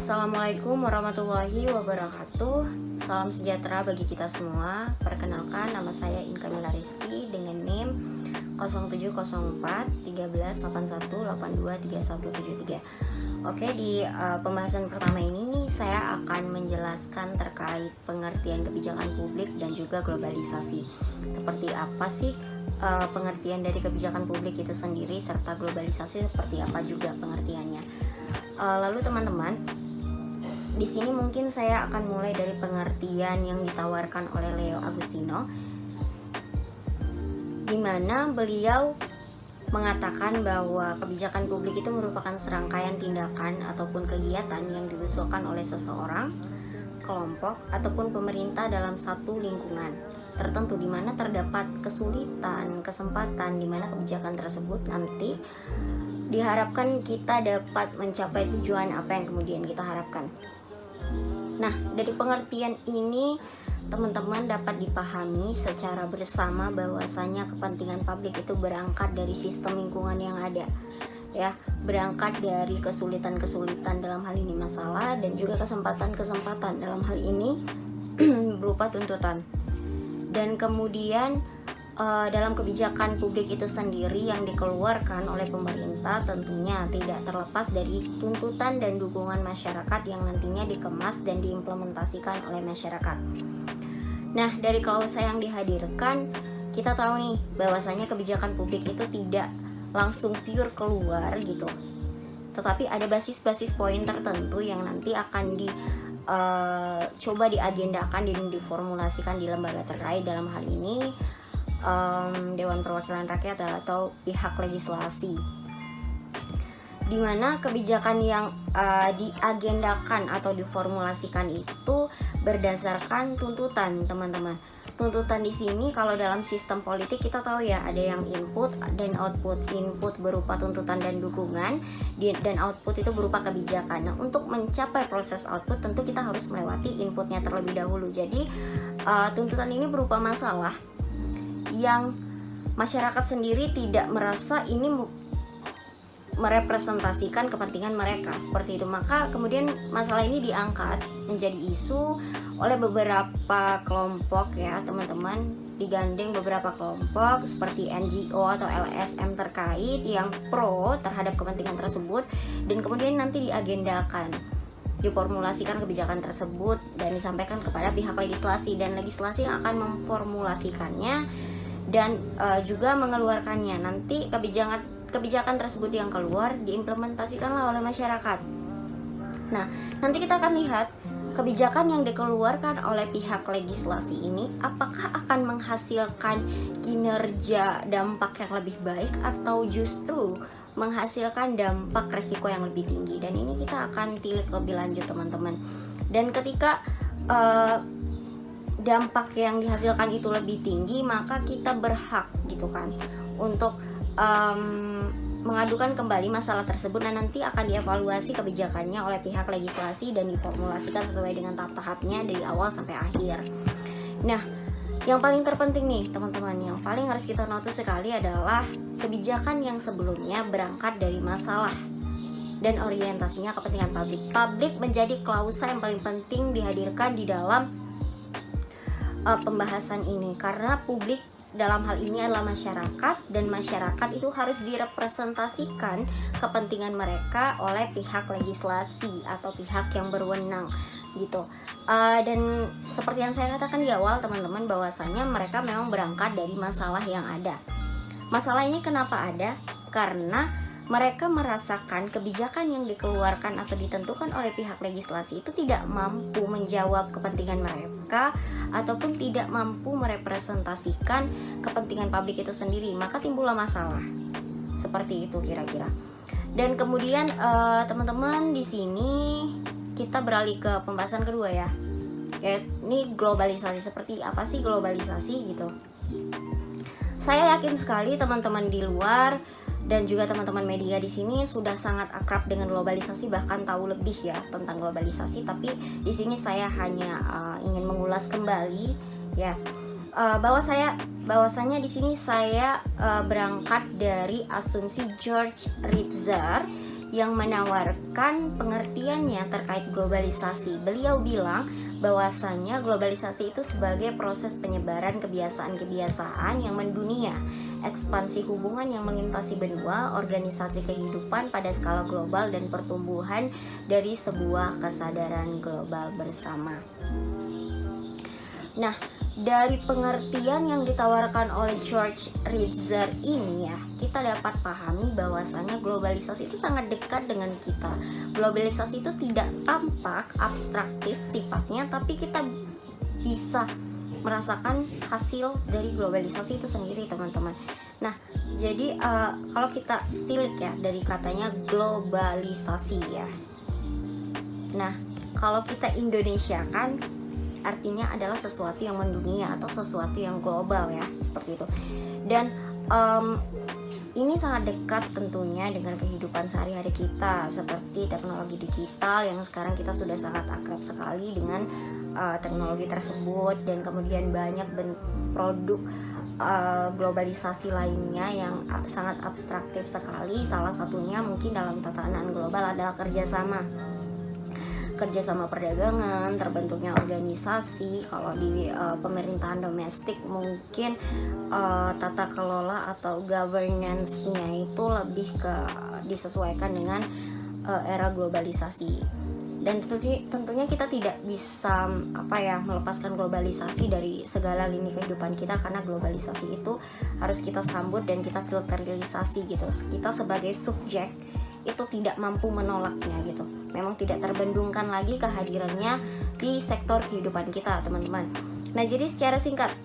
Assalamualaikum warahmatullahi wabarakatuh. Salam sejahtera bagi kita semua. Perkenalkan, nama saya Inka Mila Rizky dengan NIM 0704 13 81 82 3173. Oke, di pembahasan pertama ini nih saya akan menjelaskan terkait pengertian kebijakan publik dan juga globalisasi. Seperti apa sih pengertian dari kebijakan publik itu sendiri, serta globalisasi seperti apa juga pengertiannya. Lalu teman-teman, di sini mungkin saya akan mulai dari pengertian yang ditawarkan oleh Leo Agustino, di mana beliau mengatakan bahwa kebijakan publik itu merupakan serangkaian tindakan ataupun kegiatan yang diusulkan oleh seseorang, kelompok, ataupun pemerintah dalam satu lingkungan tertentu, di mana terdapat kesulitan, kesempatan, di mana kebijakan tersebut nanti diharapkan kita dapat mencapai tujuan apa yang kemudian kita harapkan. Nah, dari pengertian ini teman-teman dapat dipahami secara bersama bahwasanya kepentingan publik itu berangkat dari sistem lingkungan yang ada, ya, berangkat dari kesulitan-kesulitan dalam hal ini masalah, dan juga kesempatan-kesempatan dalam hal ini berupa tuntutan. Dan kemudian dalam kebijakan publik itu sendiri yang dikeluarkan oleh pemerintah tentunya tidak terlepas dari tuntutan dan dukungan masyarakat yang nantinya dikemas dan diimplementasikan oleh masyarakat. Nah, dari klausa yang dihadirkan, kita tahu nih bahwasanya kebijakan publik itu tidak langsung pure keluar gitu, tetapi ada basis-basis poin tertentu yang nanti akan coba diagendakan dan diformulasikan di lembaga terkait, dalam hal ini Dewan Perwakilan Rakyat atau pihak legislasi, di mana kebijakan yang diagendakan atau diformulasikan itu berdasarkan tuntutan, teman-teman. Tuntutan di sini kalau dalam sistem politik kita tahu ya, ada yang input dan output. Input berupa tuntutan dan dukungan, dan output itu berupa kebijakan. Nah, untuk mencapai proses output tentu kita harus melewati inputnya terlebih dahulu. Jadi tuntutan ini berupa masalah yang masyarakat sendiri tidak merasa ini merepresentasikan kepentingan mereka, seperti itu. Maka kemudian masalah ini diangkat menjadi isu oleh beberapa kelompok, ya teman-teman, digandeng beberapa kelompok seperti NGO atau LSM terkait yang pro terhadap kepentingan tersebut, dan kemudian nanti diagendakan, diformulasikan kebijakan tersebut dan disampaikan kepada pihak legislasi, dan legislasi yang akan memformulasikannya dan juga mengeluarkannya. Nanti kebijakan tersebut yang keluar diimplementasikanlah oleh masyarakat. Nah, nanti kita akan lihat kebijakan yang dikeluarkan oleh pihak legislasi ini apakah akan menghasilkan kinerja dampak yang lebih baik atau justru menghasilkan dampak resiko yang lebih tinggi. Dan ini kita akan tilik lebih lanjut, teman-teman. Dan ketika dampak yang dihasilkan itu lebih tinggi, maka kita berhak gitu kan untuk mengadukan kembali masalah tersebut, dan nanti akan dievaluasi kebijakannya oleh pihak legislasi dan diformulasikan sesuai dengan tahap-tahapnya dari awal sampai akhir. Nah, yang paling terpenting nih teman-teman, yang paling harus kita notice sekali adalah kebijakan yang sebelumnya berangkat dari masalah dan orientasinya kepentingan publik. Publik menjadi klausa yang paling penting dihadirkan di dalam pembahasan ini, karena publik dalam hal ini adalah masyarakat, dan masyarakat itu harus direpresentasikan kepentingan mereka oleh pihak legislasi atau pihak yang berwenang gitu. Dan seperti yang saya katakan di awal, teman-teman, bahwasanya mereka memang berangkat dari masalah yang ada. Masalah ini kenapa ada? Karena mereka merasakan kebijakan yang dikeluarkan atau ditentukan oleh pihak legislasi itu tidak mampu menjawab kepentingan mereka ataupun tidak mampu merepresentasikan kepentingan publik itu sendiri, maka timbullah masalah. Seperti itu kira-kira. Dan kemudian teman-teman, di sini kita beralih ke pembahasan kedua ya. Ini globalisasi. Seperti apa sih globalisasi gitu? Saya yakin sekali teman-teman di luar dan juga teman-teman media di sini sudah sangat akrab dengan globalisasi, bahkan tahu lebih ya tentang globalisasi. Tapi di sini saya hanya ingin mengulas kembali ya, bahwasanya di sini saya berangkat dari asumsi George Ritzer yang menawarkan pengertiannya terkait globalisasi. Beliau bilang bahwasanya globalisasi itu sebagai proses penyebaran kebiasaan-kebiasaan yang mendunia, ekspansi hubungan yang melintasi benua, organisasi kehidupan pada skala global, dan pertumbuhan dari sebuah kesadaran global bersama. Nah, dari pengertian yang ditawarkan oleh George Ritzer ini ya, kita dapat pahami bahwasanya globalisasi itu sangat dekat dengan kita. Globalisasi itu tidak tampak abstraktif sifatnya, tapi kita bisa merasakan hasil dari globalisasi itu sendiri, teman-teman. Nah, jadi kalau kita tilik ya dari katanya globalisasi ya. Nah, kalau kita Indonesia kan artinya adalah sesuatu yang mendunia atau sesuatu yang global ya, seperti itu. Dan ini sangat dekat tentunya dengan kehidupan sehari-hari kita, seperti teknologi digital yang sekarang kita sudah sangat akrab sekali dengan teknologi tersebut, dan kemudian banyak produk globalisasi lainnya yang sangat abstraktif sekali. Salah satunya mungkin dalam tatanan global adalah kerjasama perdagangan, terbentuknya organisasi. Kalau di pemerintahan domestik mungkin tata kelola atau governance-nya itu lebih disesuaikan dengan era globalisasi. Dan tentunya kita tidak bisa melepaskan globalisasi dari segala lini kehidupan kita, karena globalisasi itu harus kita sambut dan kita filterisasi gitu. Kita sebagai subjek itu tidak mampu menolaknya gitu. Memang tidak terbendungkan lagi kehadirannya di sektor kehidupan kita, teman-teman. Nah, jadi secara singkat,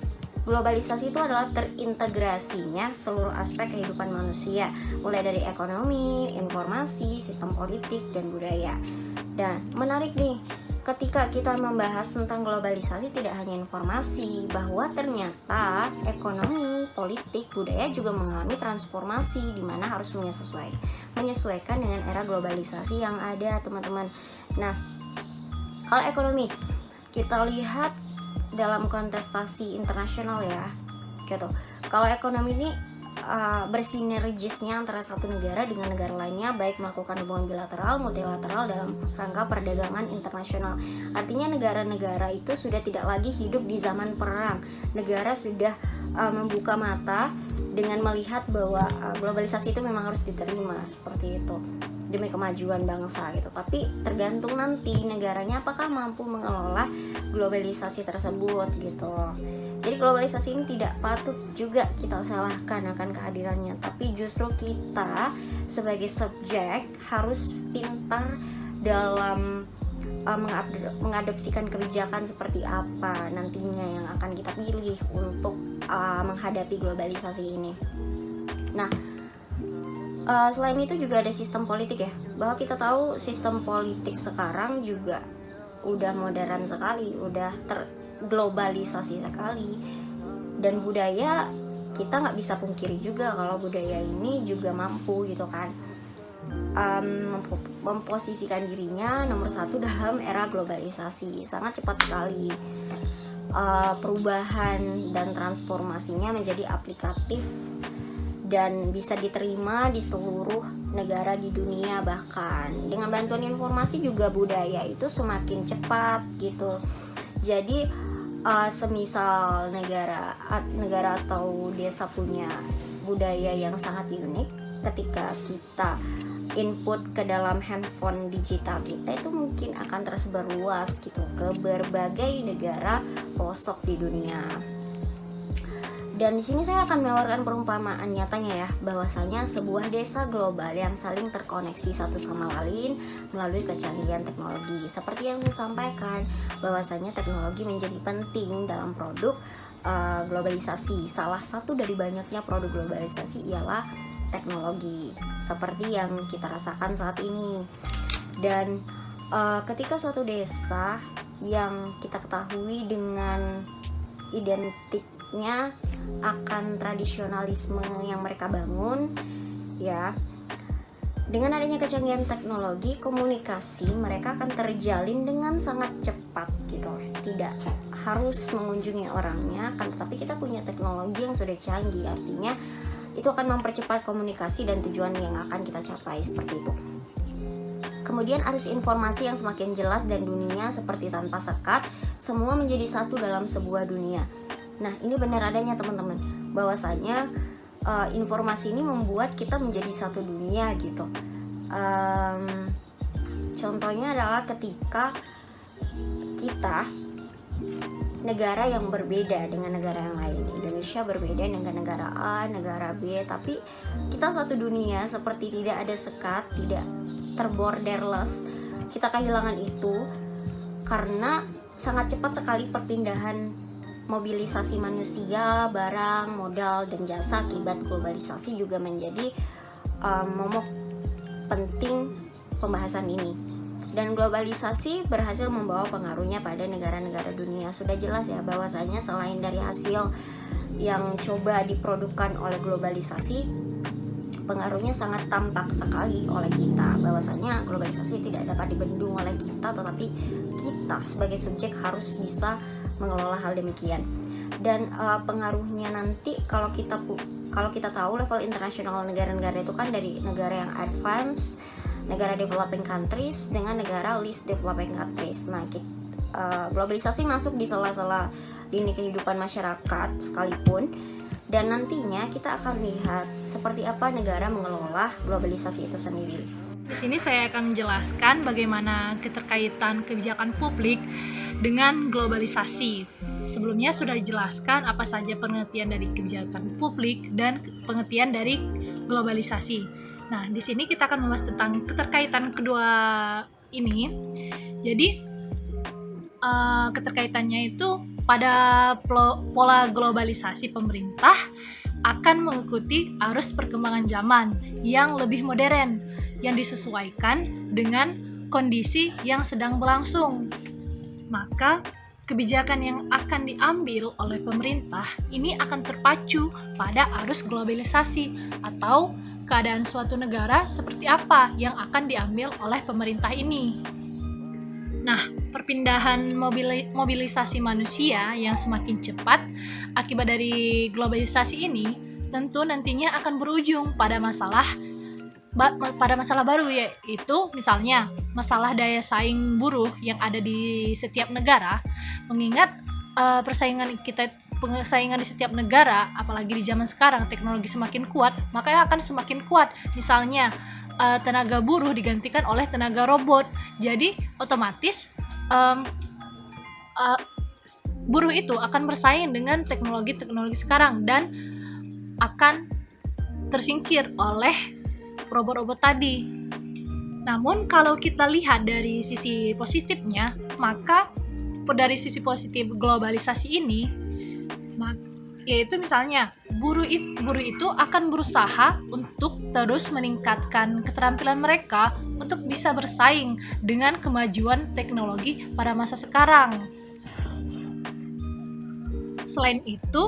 globalisasi itu adalah terintegrasinya seluruh aspek kehidupan manusia, mulai dari ekonomi, informasi, sistem politik, dan budaya. Dan menarik nih, ketika kita membahas tentang globalisasi, tidak hanya informasi, bahwa ternyata ekonomi, politik, budaya juga mengalami transformasi, di mana harus menyesuaikan dengan era globalisasi yang ada, teman-teman. Nah, kalau ekonomi, kita lihat dalam kontestasi internasional ya, gitu. Kalau ekonomi ini bersinergisnya antara satu negara dengan negara lainnya, baik melakukan hubungan bilateral, multilateral dalam rangka perdagangan internasional. Artinya negara-negara itu sudah tidak lagi hidup di zaman perang. Negara sudah membuka mata dengan melihat bahwa globalisasi itu memang harus diterima, seperti itu, demi kemajuan bangsa gitu. Tapi tergantung nanti negaranya apakah mampu mengelola globalisasi tersebut gitu. Jadi globalisasi ini tidak patut juga kita salahkan akan kehadirannya, tapi justru kita sebagai subjek harus pintar dalam mengadopsikan kebijakan seperti apa nantinya yang akan kita pilih untuk menghadapi globalisasi ini. Nah, selain itu juga ada sistem politik ya, bahwa kita tahu sistem politik sekarang juga udah modern sekali, udah terglobalisasi sekali. Dan budaya, kita nggak bisa pungkiri juga kalau budaya ini juga mampu gitu kan memposisikan dirinya nomor satu dalam era globalisasi. Sangat cepat sekali perubahan dan transformasinya menjadi aplikatif dan bisa diterima di seluruh negara di dunia. Bahkan dengan bantuan informasi juga budaya itu semakin cepat gitu. Jadi semisal negara atau desa punya budaya yang sangat unik, ketika kita input ke dalam handphone digital kita itu mungkin akan tersebar luas gitu ke berbagai negara pelosok di dunia. Dan di sini saya akan menawarkan perumpamaan nyatanya ya, bahwasanya sebuah desa global yang saling terkoneksi satu sama lain melalui kecanggihan teknologi. Seperti yang saya sampaikan, bahwasanya teknologi menjadi penting dalam produk globalisasi. Salah satu dari banyaknya produk globalisasi ialah teknologi, seperti yang kita rasakan saat ini. Dan ketika suatu desa yang kita ketahui dengan identiknya akan tradisionalisme yang mereka bangun ya, dengan adanya kecanggihan teknologi, komunikasi mereka akan terjalin dengan sangat cepat gitu. Tidak harus mengunjungi orangnya kan, tetapi kita punya teknologi yang sudah canggih. Artinya itu akan mempercepat komunikasi dan tujuan yang akan kita capai, seperti itu. Kemudian arus informasi yang semakin jelas dan dunia seperti tanpa sekat, semua menjadi satu dalam sebuah dunia. Nah, ini benar adanya teman-teman, bahwasanya informasi ini membuat kita menjadi satu dunia gitu. Contohnya adalah ketika kita negara yang berbeda dengan negara yang lain. Indonesia berbeda dengan negara A, negara B, tapi kita satu dunia, seperti tidak ada sekat, tidak terborderless. Kita kehilangan itu karena sangat cepat sekali perpindahan mobilisasi manusia, barang, modal, dan jasa akibat globalisasi juga menjadi momok penting pembahasan ini. Dan globalisasi berhasil membawa pengaruhnya pada negara-negara dunia. Sudah jelas ya bahwasanya selain dari hasil yang coba diprodukkan oleh globalisasi, pengaruhnya sangat tampak sekali oleh kita. Bahwasanya globalisasi tidak dapat dibendung oleh kita, tetapi kita sebagai subjek harus bisa mengelola hal demikian. Dan pengaruhnya nanti kalau kita tahu level internasional negara-negara itu kan dari negara yang advance, negara developing countries dengan negara least developing countries. Nah, globalisasi masuk di sela-sela lini kehidupan masyarakat sekalipun, dan nantinya kita akan lihat seperti apa negara mengelola globalisasi itu sendiri. Di sini saya akan menjelaskan bagaimana keterkaitan kebijakan publik dengan globalisasi. Sebelumnya sudah dijelaskan apa saja pengertian dari kebijakan publik dan pengertian dari globalisasi. Nah, di sini kita akan membahas tentang keterkaitan kedua ini. Jadi, keterkaitannya itu pada pola globalisasi, pemerintah akan mengikuti arus perkembangan zaman yang lebih modern, yang disesuaikan dengan kondisi yang sedang berlangsung. Maka, kebijakan yang akan diambil oleh pemerintah ini akan terpacu pada arus globalisasi atau keadaan suatu negara seperti apa yang akan diambil oleh pemerintah ini. Nah, perpindahan mobilisasi manusia yang semakin cepat akibat dari globalisasi ini tentu nantinya akan berujung pada masalah baru, yaitu misalnya masalah daya saing buruh yang ada di setiap negara. Mengingat persaingan di setiap negara, apalagi di zaman sekarang teknologi semakin kuat, maka akan semakin kuat. Misalnya tenaga buruh digantikan oleh tenaga robot, jadi otomatis buruh itu akan bersaing dengan teknologi sekarang dan akan tersingkir oleh robot-robot tadi. Namun kalau kita lihat dari sisi positifnya, maka dari sisi positif globalisasi ini, yaitu misalnya buruh itu akan berusaha untuk terus meningkatkan keterampilan mereka untuk bisa bersaing dengan kemajuan teknologi pada masa sekarang. Selain itu,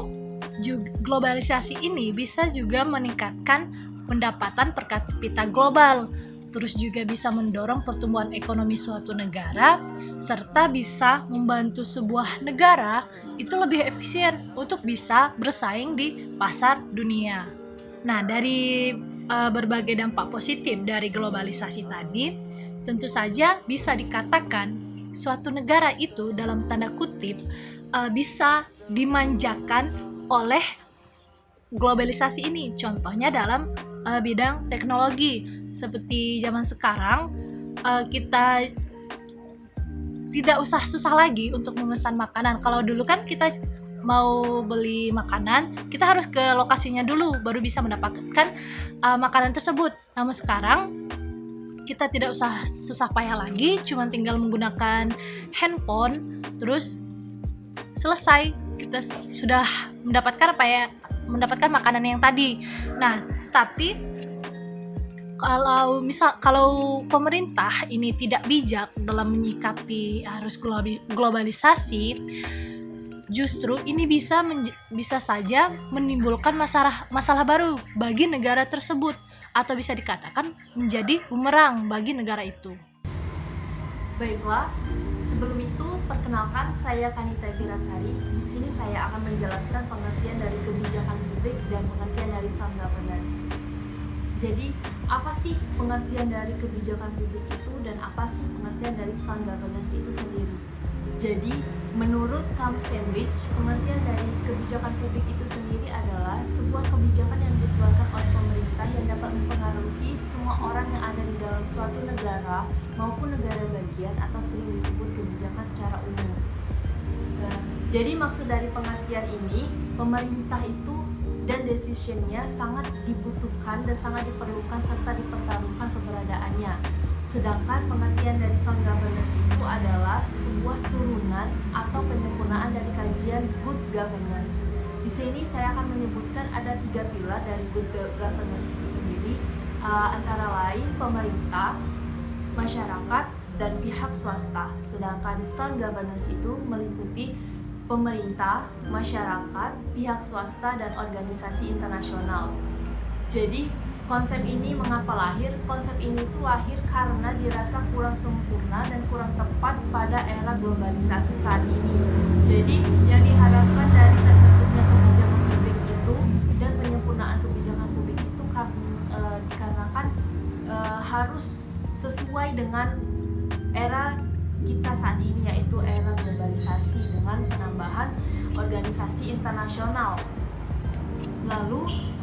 globalisasi ini bisa juga meningkatkan pendapatan per kapita global, terus juga bisa mendorong pertumbuhan ekonomi suatu negara, serta bisa membantu sebuah negara itu lebih efisien untuk bisa bersaing di pasar dunia. Nah, dari berbagai dampak positif dari globalisasi tadi, tentu saja bisa dikatakan suatu negara itu dalam tanda kutip bisa dimanjakan oleh globalisasi ini. Contohnya dalam bidang teknologi. Seperti zaman sekarang, kita tidak usah susah lagi untuk memesan makanan. Kalau dulu kan kita mau beli makanan, kita harus ke lokasinya dulu baru bisa mendapatkan makanan tersebut. Namun sekarang kita tidak usah susah payah lagi, cuma tinggal menggunakan handphone, terus selesai, kita sudah mendapatkan makanan yang tadi. Nah, tapi kalau pemerintah ini tidak bijak dalam menyikapi arus globalisasi, justru ini bisa saja menimbulkan masalah baru bagi negara tersebut, atau bisa dikatakan menjadi bumerang bagi negara itu. Baiklah, sebelum itu perkenalkan, saya Kanita Virasari. Di sini saya akan menjelaskan pengertian dari kebijakan publik dan pengertian dari sound governance. Jadi, apa sih pengertian dari kebijakan publik itu dan apa sih pengertian dari sound governance itu sendiri? Jadi, menurut Kamus Cambridge, pengertian dari kebijakan publik itu sendiri adalah sebuah kebijakan yang dikeluarkan oleh pemerintah yang dapat mempengaruhi semua orang yang ada di dalam suatu negara maupun negara bagian atau sering disebut kebijakan secara umum. Jadi maksud dari pengertian ini, pemerintah itu dan decision-nya sangat dibutuhkan dan sangat diperlukan serta dipertaruhkan keberadaannya. Sedangkan pengertian dari sound governance itu adalah sebuah turunan atau penyempurnaan dari kajian good governance. Di sini saya akan menyebutkan ada 3 pilar dari good governance itu sendiri, antara lain pemerintah, masyarakat, dan pihak swasta. Sedangkan sound governance itu meliputi pemerintah, masyarakat, pihak swasta, dan organisasi internasional. Jadi, konsep ini mengapa lahir? Konsep ini itu lahir karena dirasa kurang sempurna dan kurang tepat pada era globalisasi saat ini. Jadi, yang diharapkan dari terbentuknya kebijakan publik itu dan penyempurnaan kebijakan publik itu dikarenakan harus sesuai dengan era kita saat ini, yaitu era globalisasi dengan penambahan organisasi internasional. Lalu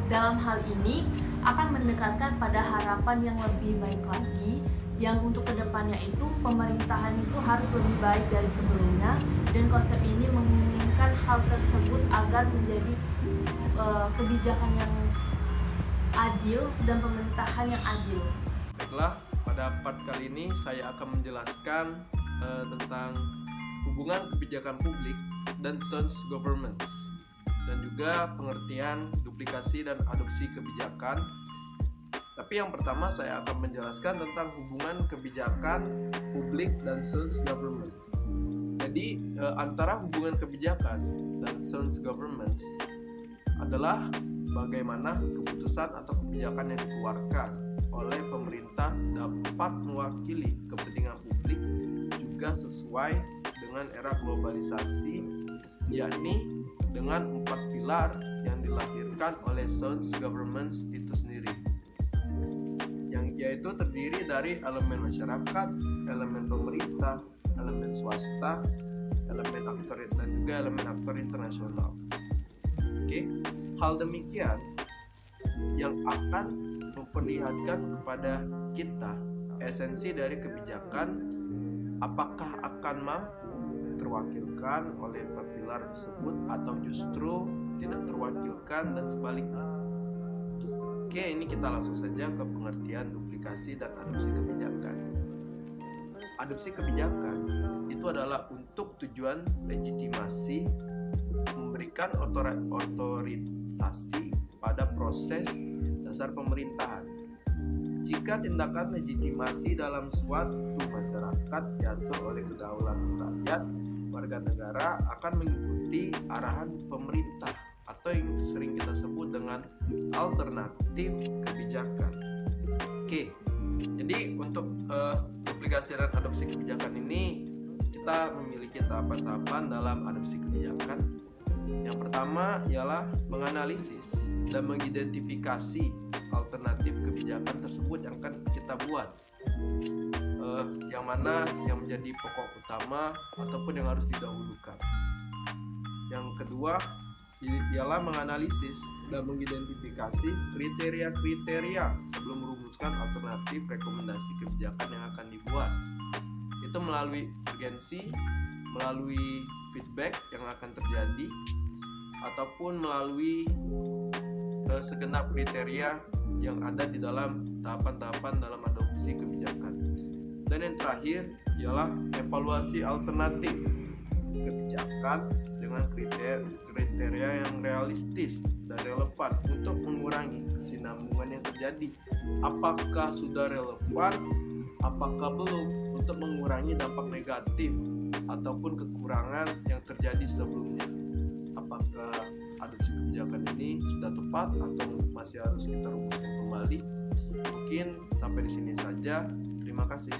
dalam hal ini akan mendekatkan pada harapan yang lebih baik lagi, yang untuk kedepannya itu pemerintahan itu harus lebih baik dari sebelumnya, dan konsep ini menginginkan hal tersebut agar menjadi kebijakan yang adil dan pemerintahan yang adil. Baiklah, pada part kali ini saya akan menjelaskan tentang hubungan kebijakan publik dan sound governance, dan juga pengertian duplikasi dan adopsi kebijakan. Tapi yang pertama saya akan menjelaskan tentang hubungan kebijakan publik dan sound governance. Jadi antara hubungan kebijakan dan sound governance adalah bagaimana keputusan atau kebijakan yang dikeluarkan oleh pemerintah dapat mewakili kepentingan publik juga sesuai dengan era globalisasi, yakni dengan 4 pilar yang dilahirkan oleh sound governance itu sendiri, yang yaitu terdiri dari elemen masyarakat, elemen pemerintah, elemen swasta, elemen aktor dan juga elemen aktor internasional. Oke, hal demikian yang akan memperlihatkan kepada kita esensi dari kebijakan, apakah akan mampu terwakilkan oleh 4 pilar tersebut atau justru tidak terwakilkan dan sebaliknya. Oke, ini kita langsung saja ke pengertian duplikasi dan adopsi kebijakan. Adopsi kebijakan itu adalah untuk tujuan legitimasi, memberikan otorisasi pada proses dasar pemerintahan. Jika tindakan legitimasi dalam suatu masyarakat diatur oleh kedaulatan rakyat, warga negara akan mengikuti arahan pemerintah atau yang sering kita sebut dengan alternatif kebijakan. Oke, jadi untuk duplikasi dan adopsi kebijakan ini kita memiliki tahapan-tahapan dalam adopsi kebijakan. Yang pertama ialah menganalisis dan mengidentifikasi alternatif kebijakan tersebut yang akan kita buat, yang mana yang menjadi pokok utama ataupun yang harus didahulukan. Yang kedua ialah menganalisis dan mengidentifikasi kriteria-kriteria sebelum merumuskan alternatif rekomendasi kebijakan yang akan dibuat. Itu melalui urgensi, melalui feedback yang akan terjadi, ataupun melalui segenap kriteria yang ada di dalam tahapan-tahapan dalam adopsi kebijakan. Dan yang terakhir ialah evaluasi alternatif kebijakan dengan kriteria yang realistis dan relevan untuk mengurangi kesinambungan yang terjadi. Apakah sudah relevan, apakah belum, untuk mengurangi dampak negatif ataupun kekurangan yang terjadi sebelumnya. Apakah adopsi kebijakan ini sudah tepat atau masih harus kita rumuskan kembali? Mungkin sampai di sini saja. Terima kasih.